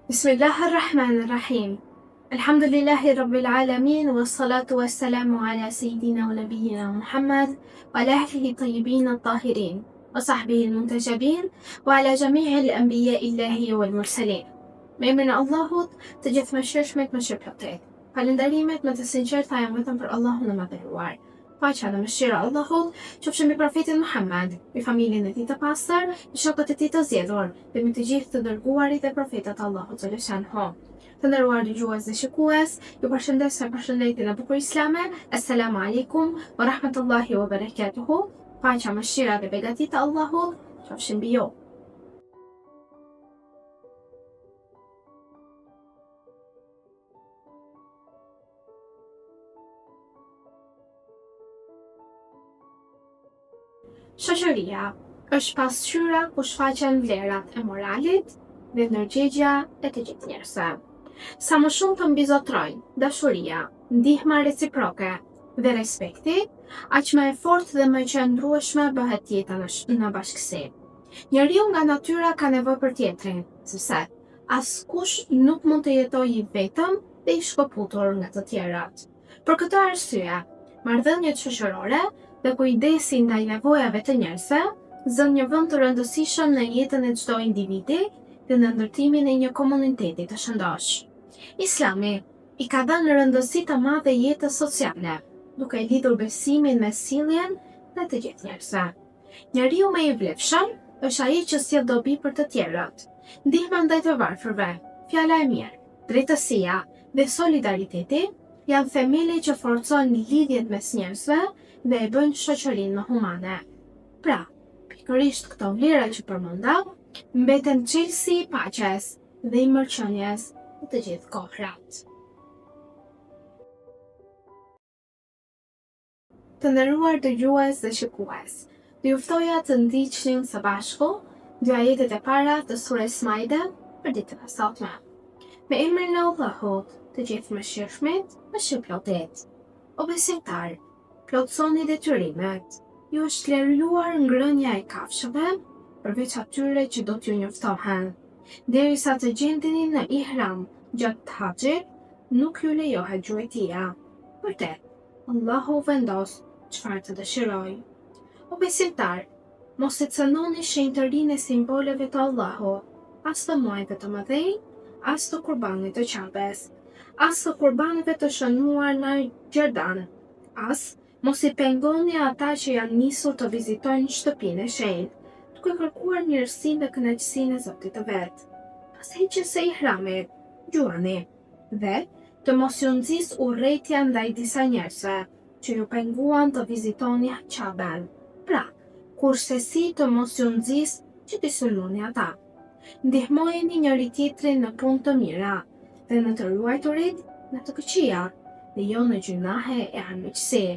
Bismillahirrahmanirrahim. Alhamdulillahi Rabbil Alamin, wa salatu wa salamu ala Sayyidina wa Nabiyyina Muhammad, wa ala ahlihi tayyibin at-tahirin, wa sahbihi al-muntajabin, wa ala jami'i al-anbiya'i Allahi wal mursalin. Me emrin e Allahut, të gjithëmëshirshmit më shpëlqyer. Falënderimet më të sinqerta janë vetëm për Allahun e Madhëruar. Paqja dhe mëshira e Allahut qofshin mbi profetin Muhammad, mbi familjen e tij të pastër, mbi shokët e tij të zgjedhur, dhe mbi të gjithë të dërguarit e profetët e Allahut xhaleshanhu. Të nderuar dëgjues dhe shikues, ju përshëndes me përshëndetjen e bukur islame. Assalamu alaikum wa rahmatullahi wa barakatuhu. Paqja, mëshira dhe begatitë e Allahut qofshin mbi ju. Shoqëria është pasqyra ku shfaqen vlerat e moralit dhe ndërgjegja e të gjithë njerëzve. Sa më shumë të mbizotrojnë dashuria, ndihma reciproke dhe respekti, aq më e fortë dhe më e qëndrueshme bëhet jeta në bashkësi. Njeriu nga natyra ka nevojë për tjetrin, sepse askush nuk mund të jetojë i vetëm dhe i shkëputur nga të tjerat. Për këtë arsye, marrëdhëniet shoqërore dhe kujdesi ndaj nevojave të njerëzve zën një vend të rëndësishëm në jetën e çdo individi dhe në ndërtimin e një komuniteti të shëndosh. Islami i ka dhënë rëndësi të madhe jetës sociale, duke lidhur besimin me sjelljen dhe të gjithë njerëzve. Njeriu më i vlefshëm është ai që sjell dobi për të tjerët. Ndihma ndaj të varfërve, fjala e mirë, drejtësia dhe solidariteti janë themeli që forcojnë lidhjet mes njerëzve dhe e bëjnë shoqërinë më humane. Pra, pikërisht këto vlera që përmenda mbeten çelësi i paqes dhe i mërqënies në të gjithë kohrat. Të nderuar dëgjues dhe shikues, ju ftoja të ndiqnin së bashku dy ajetet e para të surës Maide për ditën e sotme. Me emrin e Allahut, të gjithëmëshirshmit, mëshirëplotit. O besimtar, plotësoni detyrimet. Ju është lejuar ngrënia e kafshëve, përveç atyre që do t'ju njoftohen. Derisa të gjendeni në ihram gjatë haxhit, nuk ju lejohet gjuetia. Vërtet, Allahu vendos çfarë të dëshiroj. O besimtar, mos e cënoni shenjtërinë e simboleve të Allahut, as të muajve të mëdhenj, as të kurbanit të Qabes, as të kurbanëve të shënuar në Gjerdan, as mos i pengoni ata që janë nisur të vizitojnë shtëpinë e shenjtë, duke kërkuar mirësinë dhe kënaqësinë e Zotit të vet. Pas heqjes së ihramit, gjuani dhe të mos ju nxis urrëtia ndaj disa njerëzve që ju penguan të vizitoni Qaben. Pra, kurse si të mos ju nxis që t'i sulmoni ata. Ndihmojeni njëri tjetrin në punë të mira dhe në të ruajturit në të këqija dhe jo në gjunahe e armiqësi.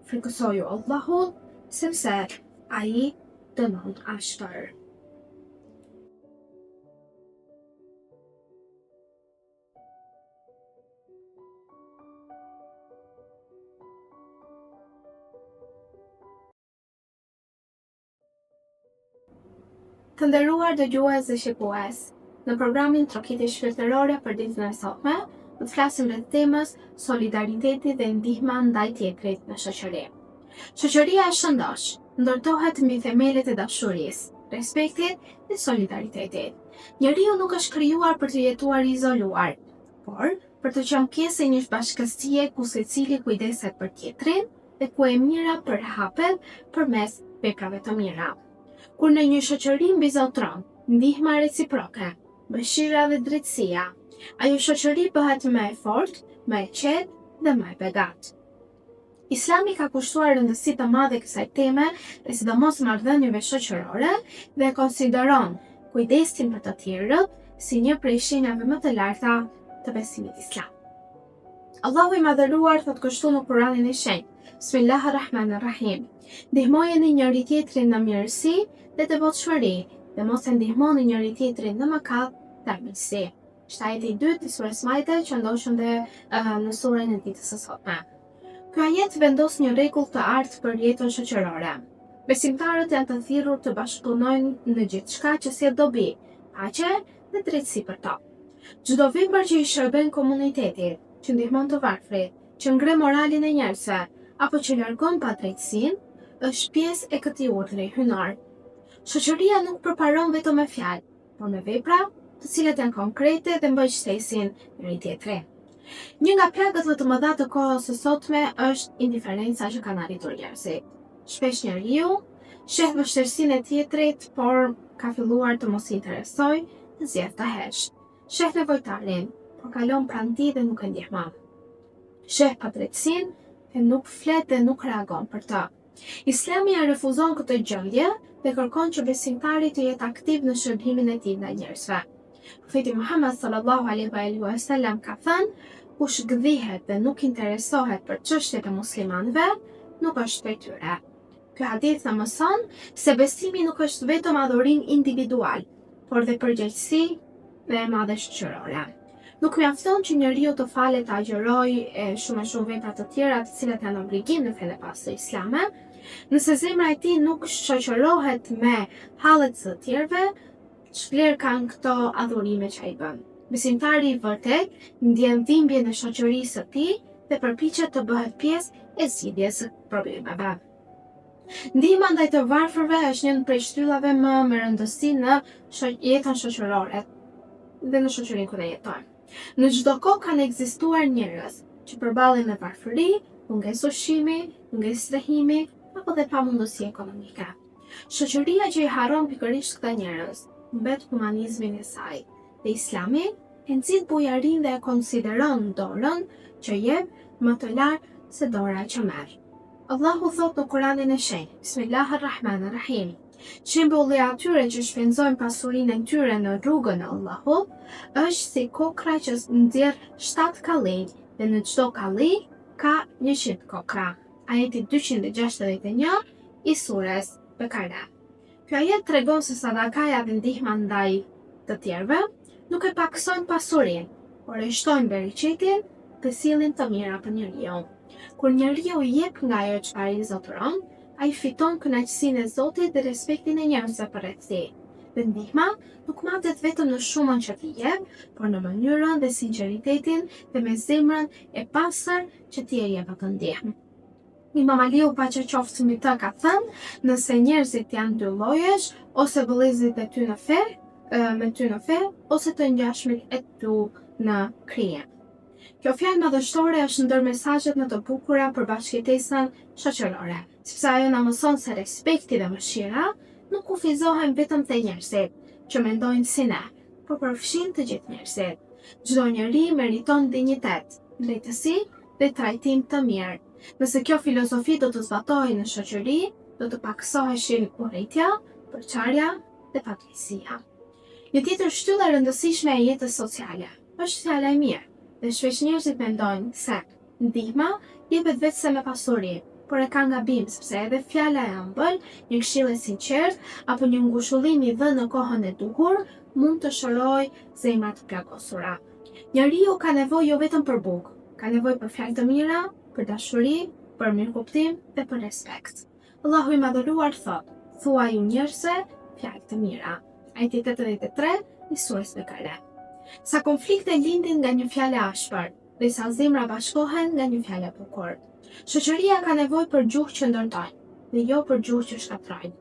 Frikësoju Allahut, sepse ai dënon ashtër. Të nderuar dëgjues dhe shikues, në programin Trokiti Shpirtërore për ditën e sotme, do të flasim rreth temës solidariteti dhe ndihma ndaj tjetrit në shoqëri. Shoqëria e shëndosh ndërtohet mbi themelet e dashurisë, respektit dhe solidaritetit. Njeriu nuk është krijuar për të jetuar izoluar, por për të qenë pjesë e një bashkësie ku secili kujdeset për tjetrin dhe ku e mira përhapet përmes veprave të mira. Kur në një shoqëri mbizotron ndihma reciproke, mëshira dhe drejtësia, ajo shoqëri bëhet më e fortë, më e qetë dhe më e begatë. Islami ka kushtuar rëndësi të madhe kësaj teme dhe sidomos marrëdhënieve shoqërore dhe konsideron kujdesin për të tjerët si një prej shenjave më të larta të besimit islam. Allahu i Madhëruar thotë kështu në Kur'anin e Shenjtë: Bismillahirrahmanirrahim. Ndihmojeni njëri tjetrin në mirësi dhe devotshmëri dhe mos e ndihmoni njëri tjetrin në mëkat dhe armiqësi. Është ajeti i dytë i surës Maide që ndoshëm dhe në surën e ditës së sotme. Ky ajet vendos një rregull të artë për jetën shoqërore. Besimtarët janë të thirrur të bashkëpunojnë në gjithçka që sjell dobi, paqe dhe drejtësi për to. Çdo vepër që i shërben komunitetit, që ndihmon të varfrit, që ngre moralin e njerëzve, apo që largon padrejtësinë, është pjesë e këtij urdhri hynar. Shoqëria nuk përparon vetëm me fjalë, por me vepra, të cilat janë konkrete dhe mbështesin njëri tjetrin. Një nga plagët më të mëdha të kohës së sotme është indiferenca që kanë arritur njerëzit. Shpesh njeriu sheh vështirësinë e tjetrit, por ka filluar të mos i interesojë dhe zgjedh ta heqë. Sheh nevojtarin, por kalon pranë tij dhe nuk e ndihmon. Sheh padrejtësinë dhe nuk flet dhe nuk reagon për të. Islami ja refuzon këtë gjendje dhe kërkon që besimtari të jetë aktiv në shërbimin e tij ndaj njerëzve. Profeti Muhammed sallallahu alaihi wasallam ka thënë: kush gdhihet dhe nuk interesohet për çështjet e muslimanëve, nuk është prej tyre. Ky hadith na mëson se besimi nuk është vetëm adhurim individual, por dhe përgjegjësi dhe e madhe shoqërore. Nuk mjafton që njeriu të falet, të agjërojë e shumë vepra të tjera të cilat janë obligim në fenë e pastër islame, nëse zemra e tij nuk shoqërohet me hallet të tjerëve, ç'vlerë kanë këto adhurime që ai bën. Besimtari i vërtet ndjen dhimbje në shoqërisë së tij dhe përpiqet të bëhet pjesë e zgjidhjes së problemeve. Ndihma ndaj të varfërve është një prej shtyllave më me rëndësi në jetën shoqërore dhe në shoqërinë ku ne jetojmë. Në çdo kohë kanë ekzistuar njerëz që përballen me varfëri, mungesë ushqimi, mungesë strehimi apo dhe pamundësi ekonomike. Shoqëria që i harron pikërisht këta njerëz mbet humanizmin e saj dhe Islami e nxit bujarinë dhe e konsideron dorën që jep më të lartë se dora që merr. Allahu thot në Kur'anin e shenjtë: Bismillahirrahmanirrahim. Shembulli i atyre që shpenzojnë pasurinë e tyre në rrugën e Allahut është si kokra që nxjerr 7 kalli dhe në çdo kalli ka 100 kokra. Ajeti 261 i sures Bekara. Ky ajet tregon se sadakaja dhe ndihma ndaj të tjerëve nuk e paksojnë pasurinë, por e shtojnë bereqetin dhe sillin të mira për njeriu. Kur njeriu jep nga ajo çfarë i zotëron, ai fiton kënaqësinë e Zotit dhe respektin e njerëzve përreth tij. Dhe ndihma nuk matet vetëm në shumën që ti jep, por në mënyrën dhe sinqeritetin dhe me zemrën e pastër që ti e jep atë ndihmë. Imam Aliu paqja qoftë mbi të ka thënë: nëse njerëzit janë dy llojesh, ose vëllezërit e ty në fe, ose të ngjashmit e tu në krije. Kjo fjalë madhështore është ndër mesazhet më të bukura për bashkëjetesën shoqërore, sepse ajo na mëson se respekti dhe mëshira nuk kufizohen vetëm te njerëzit që mendojnë si ne, por përfshin të gjithë njerëzit. Çdo njeri meriton dinjitet, drejtësi dhe trajtim të mirë. Nëse kjo filozofi do të zbatohej në shoqëri, do të paksoheshin urrëtia, përçarja dhe padrejtësia. Një tjetër shtyllë e rëndësishme e jetës sociale është fjala e mirë, dhe shpesh njerëzit mendojnë se ndihma jepet vetëm me pasuri, por e kanë gabim, sepse edhe fjala e ëmbël, një këshill e sinqertë apo një ngushëllim i dhënë në kohën e duhur mund të shërojë zemra të plagosura. Njeriu ka nevojë jo vetëm për bukë, ka nevojë për fjalë të mira, për dashuri, për mirëkuptim dhe për respekt. Allahu i madhëruar thot: thuaj ju njerëzve fjalë të mira. Ajeti 83 i surës Bekare. Sa konflikte lindin nga një fjalë ashpër, dhe sa zemra bashkohen nga një fjalë e bukur. Shoqëria ka nevojë për gjuhë që ndërtojnë, dhe jo për gjuhë që shkatrojnë.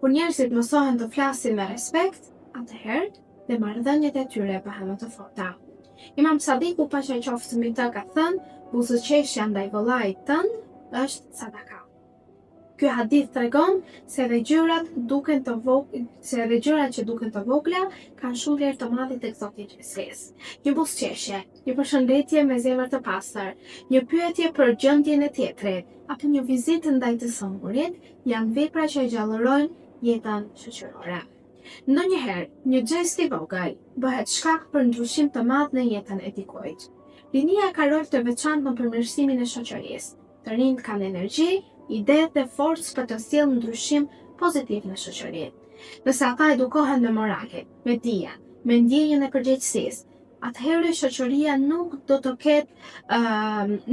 Kur njerëzit mësohen të flasin me respekt, atëherë dhe marrëdhëniet e tyre bëhen më të forta. Imam Sadiku paqja qoftë mbi të ka thënë: buzëqeshja ndaj vëllait tënd është sadaka. Ky hadith tregon se edhe gjërat që duken të vogla kanë shumë vlerë të madhe tek Zoti i gjithësisë. Një buzëqeshje, një përshëndetje me zemër të pastër, një pyetje për gjendjen e tjetrit, apo një vizitë ndaj të sëmburit janë vepra që e gjallërojnë jetën shoqërore. Ndonjëherë, një gjest i vogël bëhet shkak për ndryshim të madh në jetën e dikujt. Rinia ka rol të veçantë në përmirësimin e shoqërisë. Të rinjt kanë energji, ide dhe forcë për të sjellë ndryshim pozitiv në shoqëri. Nëse ata edukohen me moralin, me dijen, me ndjenjën e përgjegjësisë, atëherë shoqëria nuk do të ketë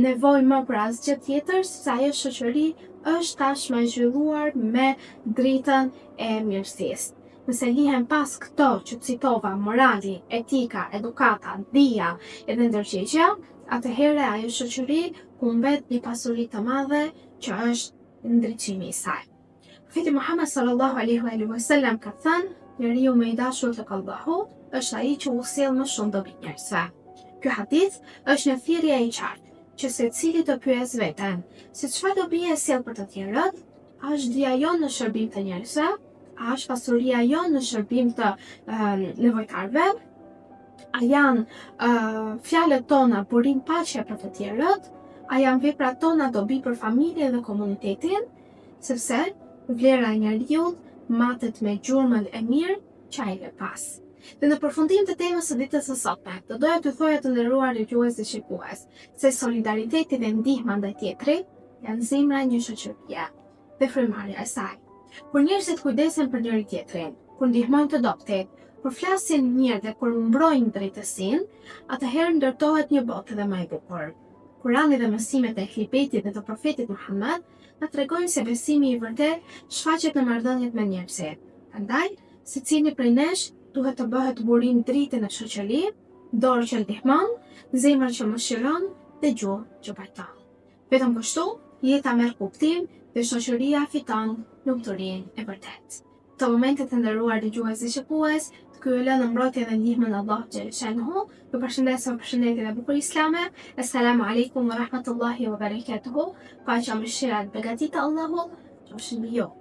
nevojë më për asgjë tjetër, sepse ajo shoqëri është tashmë e zhvilluar me dritën e mirësisë. Nëse lihen pas këto që citova, morali, etika, edukata, dija edhe ndërgjegjja, atëherë ajo shoqëri humbet një pasuri të madhe që është ndriçimi i saj. Profeti Muhammed sallallahu alaihi wasallam ka thënë, njeriu më i dashur tek Allahu është ai që usjell më shumë dobi njerëzve. Ky hadith është një thirrje e qartë që secili të pyes veten, se çfarë dobi e sjell për të tjerët? A është dija jonë në shërbim të njerëzve? A është pasuria jonë në shërbim të nevojtarve? A janë fjalët tona burim paqe për të tjerët? A janë veprat tona dobi për familjen dhe komunitetin? Sepse vlera e njeriut matet me gjurmën e mirë që ai le pas. Dhe në përfundim të temës së ditës së sotme, do doja t'ju thoja të nderuar dëgjues dhe shikues, se solidariteti dhe ndihma ndaj tjetrit janë zemra e një shoqërie dhe frymarrja e saj. Kur njerëzit kujdesen për njëri tjetrin, kur ndihmojnë të dobtit, kur flasin mirë dhe kur mbrojnë drejtësinë, atëherë ndërtohet një botë edhe më e bukur. Kurani dhe mësimet e Ehlibetit dhe të profetit Muhammed na tregojnë se besimi i vërtet shfaqet në marrëdhëniet me njerëzit. Prandaj, secili prej nesh duhet të bëhet burim drite në shoqëri, dorë që ndihmon, zemër që mëshiron dhe gjuhë që pajton. Vetëm kështu, jeta merr kuptim dhe shoqëria fiton lumturinë e vërtet. Të momentet të nderuar dëgjues dhe shikues, ky e lënë mbrojtje dhe ndihmën Allah xhaleshanhu. Ju përshëndes me përshëndetjen e bukur islame. Assalamu alaikum wa rahmatullahi wa barakatuhu. Paqja mëshira dhe begatita Allahut qofshin mbi ju.